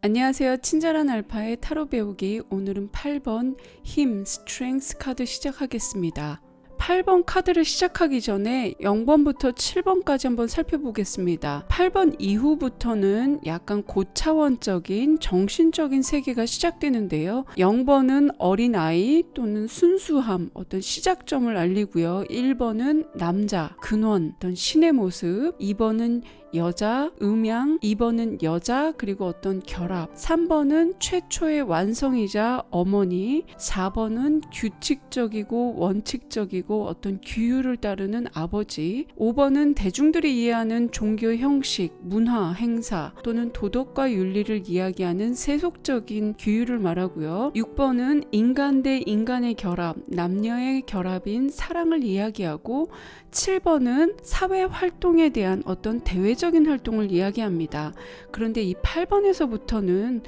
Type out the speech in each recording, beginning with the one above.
안녕하세요. 친절한 알파의 타로 배우기. 오늘은 8번 힘 스트렝스 카드 시작하겠습니다. 8번 카드를 시작하기 전에 0번부터 7번까지 한번 살펴보겠습니다. 8번 이후부터는 약간 고차원적인 정신적인 세계가 시작되는데요. 0번은 어린아이 또는 순수함, 어떤 시작점을 알리고요. 1번은 남자, 근원, 어떤 신의 모습, 2번은 여자, 음양, 2번은 여자, 그리고 어떤 결합, 3번은 최초의 완성이자 어머니, 4번은 규칙적이고 원칙적이고 어떤 규율을 따르는 아버지, 5번은 대중들이 이해하는 종교 형식, 문화, 행사 또는 도덕과 윤리를 이야기하는 세속적인 규율을 말하고요. 6번은 인간 대 인간의 결합, 남녀의 결합인 사랑을 이야기하고, 7번은 사회 활동에 대한 어떤 대외적인 활동을 이야기합니다. 그런데 이 8번에서부터는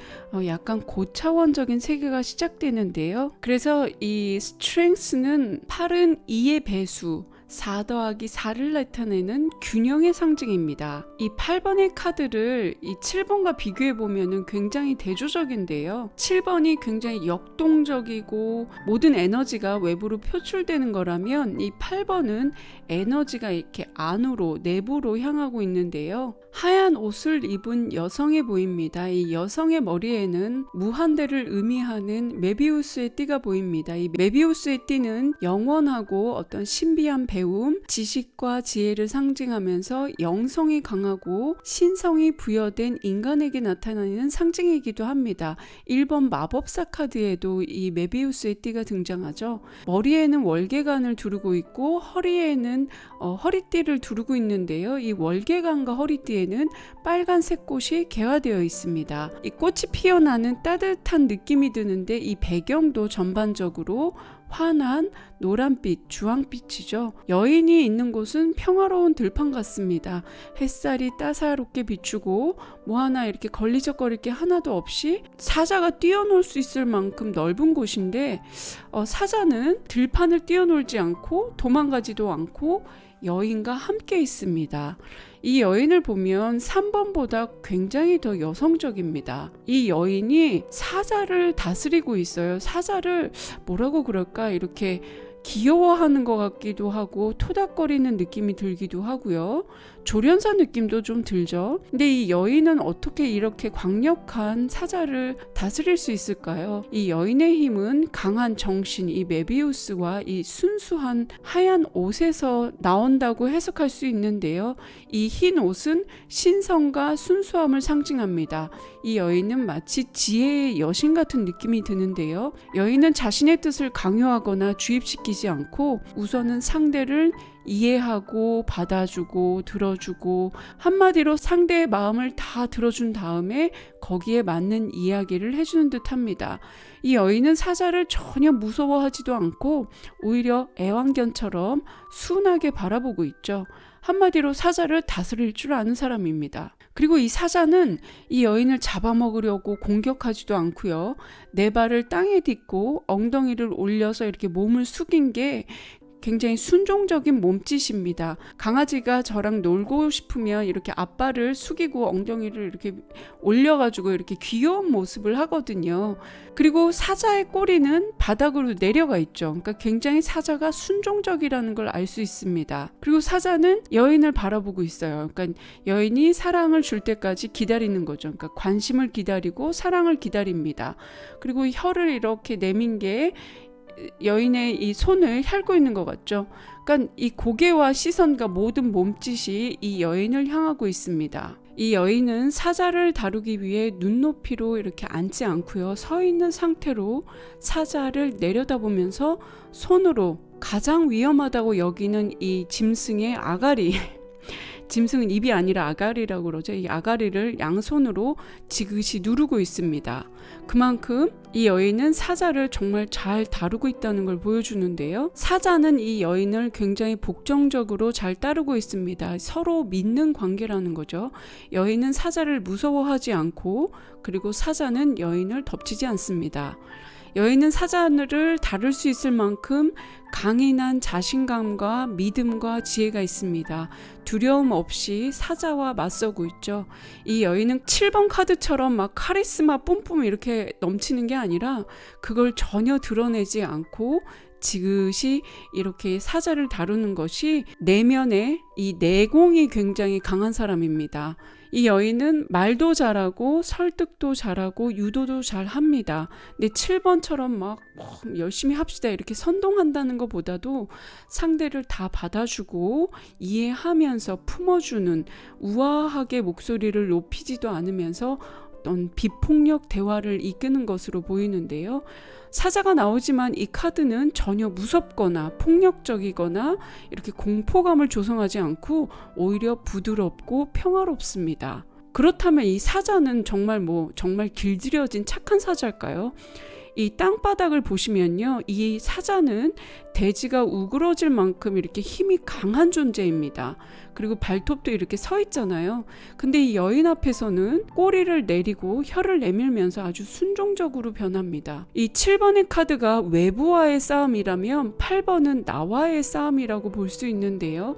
약간 고차원적인 세계가 시작되는데요. 그래서 이 스트렝스는 8은 2의 배수, 4 더하기 4를 나타내는 균형의 상징입니다. 이 8번의 카드를 이 7번과 비교해 보면 굉장히 대조적인데요. 7번이 굉장히 역동적이고 모든 에너지가 외부로 표출되는 거라면 이 8번은 에너지가 이렇게 안으로 내부로 향하고 있는데요. 하얀 옷을 입은 여성이 보입니다. 이 여성의 머리에는 무한대를 의미하는 메비우스의 띠가 보입니다. 이 메비우스의 띠는 영원하고 어떤 신비한 배움, 지식과 지혜를 상징하면서 영성이 강하고 신성이 부여된 인간에게 나타나는 상징이기도 합니다. 1번 마법사 카드에도 이 메비우스의 띠가 등장하죠. 머리에는 월계관을 두르고 있고 허리에는 허리띠를 두르고 있는데요. 이 월계관과 허리띠에는 빨간색 꽃이 개화되어 있습니다. 이 꽃이 피어나는 따뜻한 느낌이 드는데 이 배경도 전반적으로 환한 노란빛, 주황빛이죠. 여인이 있는 곳은 평화로운 들판 같습니다. 햇살이 따사롭게 비추고 뭐 하나 이렇게 걸리적거릴 게 하나도 없이 사자가 뛰어놀 수 있을 만큼 넓은 곳인데 사자는 들판을 뛰어놀지 않고 도망가지도 않고 여인과 함께 있습니다. 이 여인을 보면 3번보다 굉장히 더 여성적입니다. 이 여인이 사자를 다스리고 있어요. 사자를 뭐라고 그럴까? 이렇게 귀여워하는 것 같기도 하고 토닥거리는 느낌이 들기도 하고요. 조련사 느낌도 좀 들죠. 근데 이 여인은 어떻게 이렇게 강력한 사자를 다스릴 수 있을까요? 이 여인의 힘은 강한 정신, 이 메비우스와 이 순수한 하얀 옷에서 나온다고 해석할 수 있는데요. 이 흰 옷은 신성과 순수함을 상징합니다. 이 여인은 마치 지혜의 여신 같은 느낌이 드는데요. 여인은 자신의 뜻을 강요하거나 주입시키지 않고 우선은 상대를 이해하고 받아주고 들어주고, 한마디로 상대의 마음을 다 들어준 다음에 거기에 맞는 이야기를 해주는 듯 합니다. 이 여인은 사자를 전혀 무서워하지도 않고 오히려 애완견처럼 순하게 바라보고 있죠. 한마디로 사자를 다스릴 줄 아는 사람입니다. 그리고 이 사자는 이 여인을 잡아먹으려고 공격하지도 않고요. 네 발을 땅에 딛고 엉덩이를 올려서 이렇게 몸을 숙인 게 굉장히 순종적인 몸짓입니다. 강아지가 저랑 놀고 싶으면 이렇게 앞발을 숙이고 엉덩이를 이렇게 올려가지고 이렇게 귀여운 모습을 하거든요. 그리고 사자의 꼬리는 바닥으로 내려가 있죠. 그러니까 굉장히 사자가 순종적이라는 걸 알 수 있습니다. 그리고 사자는 여인을 바라보고 있어요. 그러니까 여인이 사랑을 줄 때까지 기다리는 거죠. 그러니까 관심을 기다리고 사랑을 기다립니다. 그리고 혀를 이렇게 내민 게 여인의 이 손을 핥고 있는 것 같죠. 그러니까 이 고개와 시선과 모든 몸짓이 이 여인을 향하고 있습니다. 이 여인은 사자를 다루기 위해 눈높이로 이렇게 앉지 않고요. 서 있는 상태로 사자를 내려다보면서 손으로 가장 위험하다고 여기는 이 짐승의 아가리, 짐승은 입이 아니라 아가리라고 그러죠. 이 아가리를 양손으로 지그시 누르고 있습니다. 그만큼 이 여인은 사자를 정말 잘 다루고 있다는 걸 보여주는데요. 사자는 이 여인을 굉장히 복정적으로 잘 따르고 있습니다. 서로 믿는 관계라는 거죠. 여인은 사자를 무서워하지 않고, 그리고 사자는 여인을 덮치지 않습니다. 여인은 사자를 다룰 수 있을 만큼 강인한 자신감과 믿음과 지혜가 있습니다. 두려움 없이 사자와 맞서고 있죠. 이 여인은 7번 카드처럼 막 카리스마 뿜뿜 이렇게 넘치는 게 아니라 그걸 전혀 드러내지 않고 지그시 이렇게 사자를 다루는 것이 내면에 이 내공이 굉장히 강한 사람입니다. 이 여인은 말도 잘하고 설득도 잘하고 유도도 잘합니다. 근데 7번처럼 막 열심히 합시다 이렇게 선동한다는 것보다도 상대를 다 받아주고 이해하면서 품어주는, 우아하게 목소리를 높이지도 않으면서 어떤 비폭력 대화를 이끄는 것으로 보이는데요. 사자가 나오지만 이 카드는 전혀 무섭거나 폭력적이거나 이렇게 공포감을 조성하지 않고 오히려 부드럽고 평화롭습니다. 그렇다면 이 사자는 정말 길들여진 착한 사자일까요? 이 땅바닥을 보시면요, 이 사자는 대지가 우그러질 만큼 이렇게 힘이 강한 존재입니다. 그리고 발톱도 이렇게 서 있잖아요. 근데 이 여인 앞에서는 꼬리를 내리고 혀를 내밀면서 아주 순종적으로 변합니다. 이 7번의 카드가 외부와의 싸움이라면 8번은 나와의 싸움이라고 볼 수 있는데요.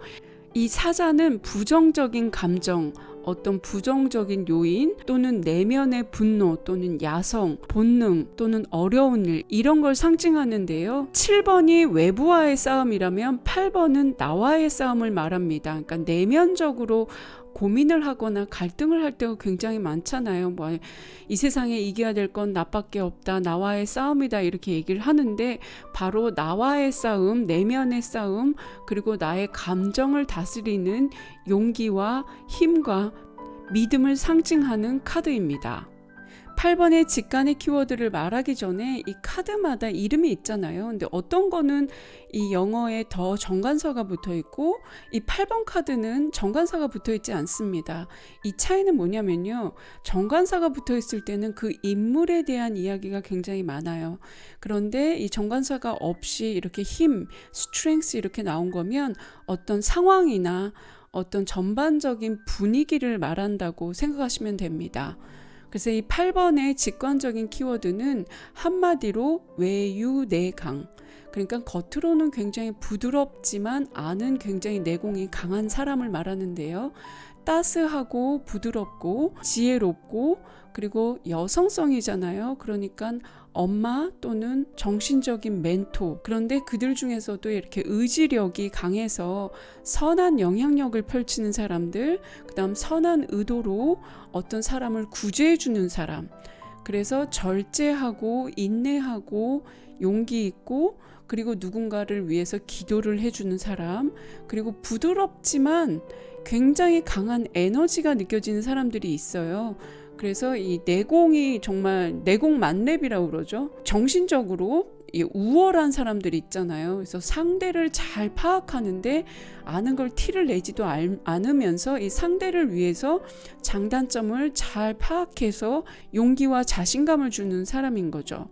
이 사자는 부정적인 감정, 어떤 부정적인 요인 또는 내면의 분노 또는 야성, 본능 또는 어려운 일, 이런 걸 상징하는데요. 7번이 외부와의 싸움이라면 8번은 나와의 싸움을 말합니다. 그러니까 내면적으로 고민을 하거나 갈등을 할 때가 굉장히 많잖아요. 이 세상에 이겨야 될 건 나밖에 없다, 나와의 싸움이다, 이렇게 얘기를 하는데 바로 나와의 싸움, 내면의 싸움, 그리고 나의 감정을 다스리는 용기와 힘과 믿음을 상징하는 카드입니다. 8번의 직관의 키워드를 말하기 전에 이 카드마다 이름이 있잖아요. 근데 어떤 거는 이 영어에 더 정관사가 붙어 있고 이 8번 카드는 정관사가 붙어 있지 않습니다. 이 차이는 뭐냐면요, 정관사가 붙어 있을 때는 그 인물에 대한 이야기가 굉장히 많아요. 그런데 이 정관사가 없이 이렇게 힘, strength 이렇게 나온 거면 어떤 상황이나 어떤 전반적인 분위기를 말한다고 생각하시면 됩니다. 그래서 이 8번의 직관적인 키워드는 한마디로 외유내강, 그러니까 겉으로는 굉장히 부드럽지만 안은 굉장히 내공이 강한 사람을 말하는데요. 따스하고 부드럽고 지혜롭고 그리고 여성성이잖아요. 그러니까 엄마 또는 정신적인 멘토, 그런데 그들 중에서도 이렇게 의지력이 강해서 선한 영향력을 펼치는 사람들, 그 다음 선한 의도로 어떤 사람을 구제해 주는 사람, 그래서 절제하고 인내하고 용기 있고 그리고 누군가를 위해서 기도를 해주는 사람, 그리고 부드럽지만 굉장히 강한 에너지가 느껴지는 사람들이 있어요. 그래서 이 내공이 정말 내공 만렙이라고 그러죠. 정신적으로 우월한 사람들이 있잖아요. 그래서 상대를 잘 파악하는데 아는 걸 티를 내지도 않으면서 이 상대를 위해서 장단점을 잘 파악해서 용기와 자신감을 주는 사람인 거죠.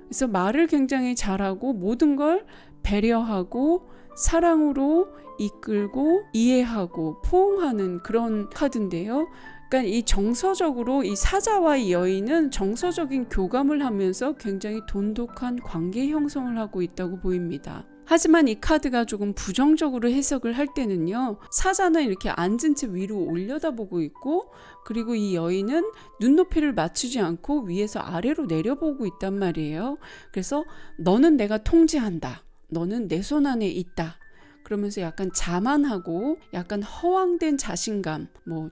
그래서 말을 굉장히 잘하고 모든 걸 배려하고 사랑으로 이끌고 이해하고 포옹하는 그런 카드인데요. 그러니까 이 정서적으로 이 사자와 이 여인은 정서적인 교감을 하면서 굉장히 돈독한 관계 형성을 하고 있다고 보입니다. 하지만 이 카드가 조금 부정적으로 해석을 할 때는요, 사자는 이렇게 앉은 채 위로 올려다보고 있고, 그리고 이 여인은 눈높이를 맞추지 않고 위에서 아래로 내려보고 있단 말이에요. 그래서 너는 내가 통제한다, 너는 내 손 안에 있다, 그러면서 약간 자만하고 약간 허황된 자신감,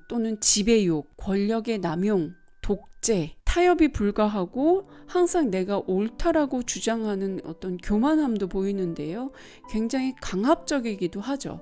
또는 지배욕, 권력의 남용, 독재, 타협이 불가하고 항상 내가 옳다라고 주장하는 어떤 교만함도 보이는데요. 굉장히 강압적이기도 하죠.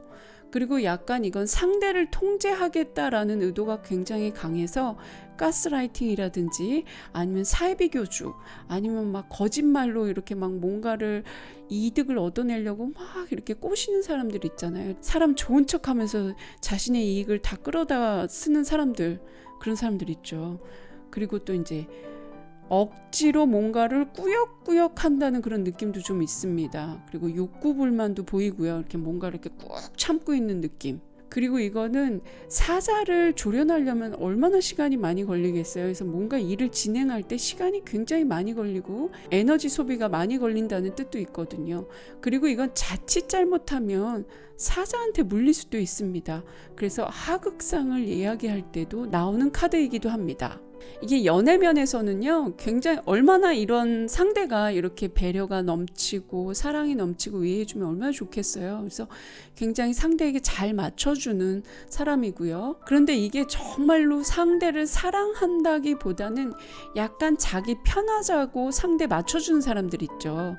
그리고 약간 이건 상대를 통제하겠다라는 의도가 굉장히 강해서 가스라이팅이라든지 아니면 사이비교주, 아니면 막 거짓말로 이렇게 막 뭔가를 이득을 얻어내려고 막 이렇게 꼬시는 사람들 있잖아요. 사람 좋은 척하면서 자신의 이익을 다 끌어다 쓰는 사람들, 그런 사람들 있죠. 그리고 또 이제 억지로 뭔가를 꾸역꾸역 한다는 그런 느낌도 좀 있습니다. 그리고 욕구불만도 보이고요. 이렇게 뭔가 이렇게 꾹 참고 있는 느낌. 그리고 이거는 사자를 조련하려면 얼마나 시간이 많이 걸리겠어요. 그래서 뭔가 일을 진행할 때 시간이 굉장히 많이 걸리고 에너지 소비가 많이 걸린다는 뜻도 있거든요. 그리고 이건 자칫 잘못하면 사자한테 물릴 수도 있습니다. 그래서 하극상을 이야기할 때도 나오는 카드이기도 합니다. 이게 연애면에서는요, 굉장히 얼마나 이런 상대가 이렇게 배려가 넘치고 사랑이 넘치고 이해해주면 얼마나 좋겠어요. 그래서 굉장히 상대에게 잘 맞춰주는 사람이고요. 그런데 이게 정말로 상대를 사랑한다기보다는 약간 자기 편하자고 상대 맞춰주는 사람들 있죠.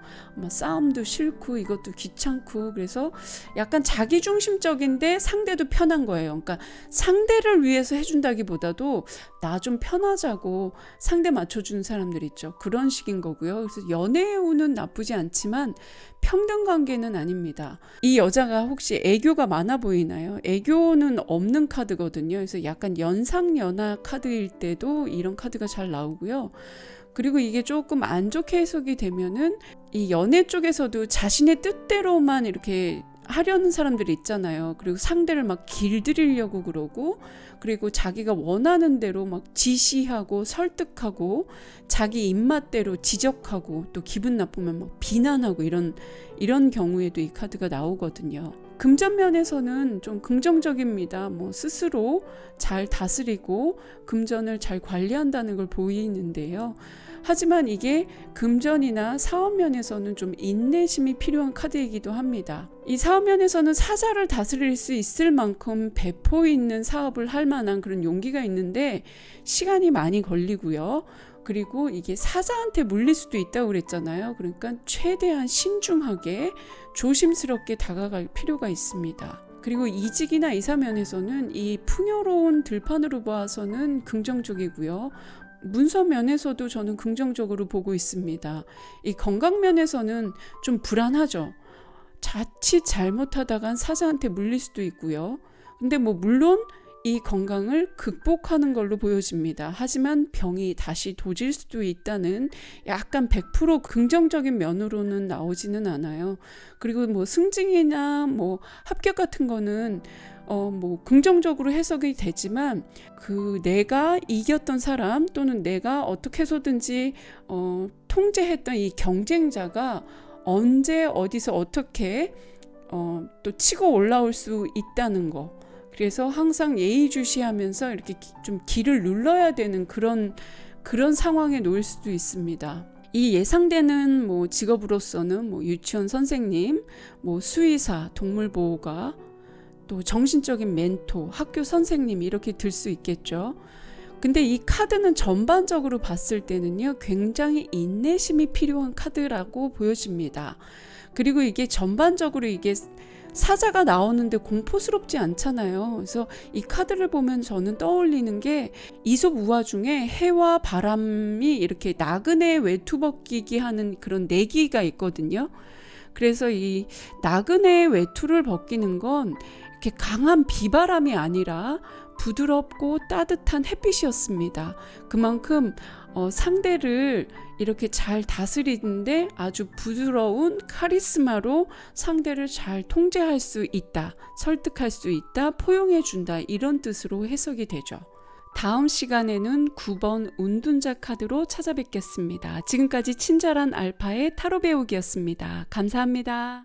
싸움도 싫고 이것도 귀찮고, 그래서 약간 자기중심적인데 상대도 편한 거예요. 그러니까 상대를 위해서 해준다기보다도 나 좀 편하자고 상대 맞춰주는 사람들 있죠. 그런 식인 거고요. 그래서 연애의 운은 나쁘지 않지만 평등 관계는 아닙니다. 이 여자가 혹시 애교가 많아 보이나요? 애교는 없는 카드거든요. 그래서 약간 연상연하 카드일 때도 이런 카드가 잘 나오고요. 그리고 이게 조금 안 좋게 해석이 되면은 이 연애 쪽에서도 자신의 뜻대로만 이렇게 하려는 사람들이 있잖아요. 그리고 상대를 막 길들이려고 그러고, 그리고 자기가 원하는 대로 막 지시하고 설득하고 자기 입맛대로 지적하고 또 기분 나쁘면 막 비난하고 이런 경우에도 이 카드가 나오거든요. 금전면에서는 좀 긍정적입니다. 스스로 잘 다스리고 금전을 잘 관리한다는 걸 보이는데요. 하지만 이게 금전이나 사업면에서는 좀 인내심이 필요한 카드이기도 합니다. 이 사업면에서는 사자를 다스릴 수 있을 만큼 배포 있는 사업을 할 만한 그런 용기가 있는데 시간이 많이 걸리고요. 그리고 이게 사자한테 물릴 수도 있다고 그랬잖아요. 그러니까 최대한 신중하게 조심스럽게 다가갈 필요가 있습니다. 그리고 이직이나 이사면에서는 이 풍요로운 들판으로 봐서는 긍정적이고요. 문서면에서도 저는 긍정적으로 보고 있습니다. 이 건강면에서는 좀 불안하죠. 자칫 잘못하다간 사자한테 물릴 수도 있고요. 근데 물론 이 건강을 극복하는 걸로 보여집니다. 하지만 병이 다시 도질 수도 있다는 약간 100% 긍정적인 면으로는 나오지는 않아요. 그리고 승진이나 합격 같은 거는 긍정적으로 해석이 되지만 내가 이겼던 사람 또는 내가 어떻게 해서든지 통제했던 이 경쟁자가 언제 어디서 어떻게 또 치고 올라올 수 있다는 거. 그래서 항상 예의주시하면서 이렇게 좀 길을 눌러야 되는 그런 상황에 놓일 수도 있습니다. 이 예상되는 직업으로서는 유치원 선생님, 수의사, 동물보호가, 또 정신적인 멘토, 학교 선생님 이렇게 들 수 있겠죠. 근데 이 카드는 전반적으로 봤을 때는요, 굉장히 인내심이 필요한 카드라고 보여집니다. 그리고 이게 전반적으로 이게 사자가 나오는데 공포스럽지 않잖아요. 그래서 이 카드를 보면 저는 떠올리는 게 이솝 우화 중에 해와 바람이 이렇게 나그네 외투 벗기기 하는 그런 내기가 있거든요. 그래서 이 나그네 외투를 벗기는 건 이렇게 강한 비바람이 아니라 부드럽고 따뜻한 햇빛이었습니다. 그만큼 상대를 이렇게 잘 다스리는데 아주 부드러운 카리스마로 상대를 잘 통제할 수 있다, 설득할 수 있다, 포용해준다, 이런 뜻으로 해석이 되죠. 다음 시간에는 9번 운둔자 카드로 찾아뵙겠습니다. 지금까지 친절한 알파의 타로 배우기였습니다. 감사합니다.